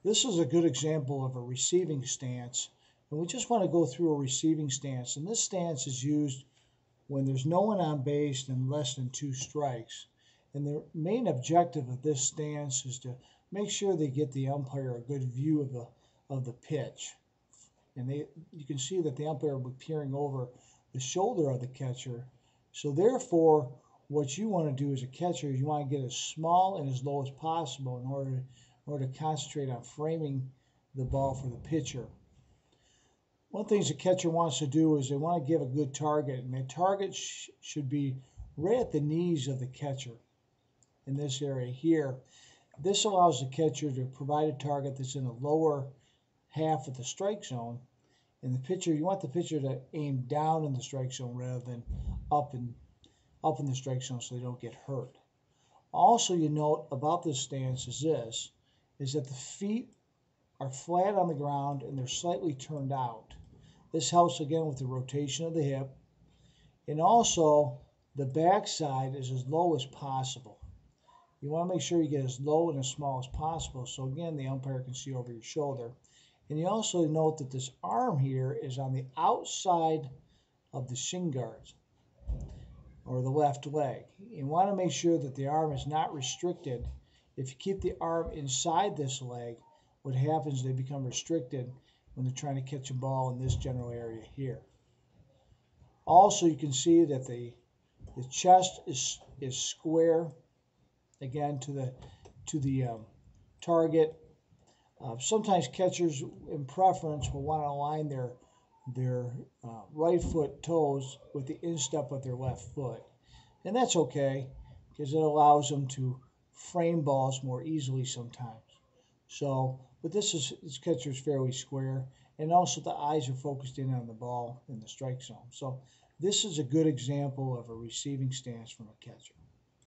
This is a good example of a receiving stance, and we just want to go through a receiving stance. And this stance is used when there's no one on base and less than 2 strikes. And the main objective of this stance is to make sure they get the umpire a good view of the pitch. And you can see that the umpire will be peering over the shoulder of the catcher. So therefore, what you want to do as a catcher is you want to get as small and as low as possible in order to concentrate on framing the ball for the pitcher. One of the things the catcher wants to do is they want to give a good target, and that target should be right at the knees of the catcher in this area here. This allows the catcher to provide a target that's in the lower half of the strike zone, and you want the pitcher to aim down in the strike zone rather than up in the strike zone so they don't get hurt. Also, you note about this stance is that the feet are flat on the ground and they're slightly turned out. This helps again with the rotation of the hip, and also the backside is as low as possible. You want to make sure you get as low and as small as possible so again the umpire can see over your shoulder. And you also note that this arm here is on the outside of the shin guards or the left leg. You want to make sure that the arm is not restricted. If you keep the arm inside this leg, what happens is they become restricted when they're trying to catch a ball in this general area here. Also, you can see that the chest is square again to the target. Sometimes catchers, in preference, will want to align their right foot toes with the instep of their left foot, and that's okay because it allows them to frame balls more easily sometimes. So, but this catcher is fairly square, and also the eyes are focused in on the ball in the strike zone. So this is a good example of a receiving stance from a catcher.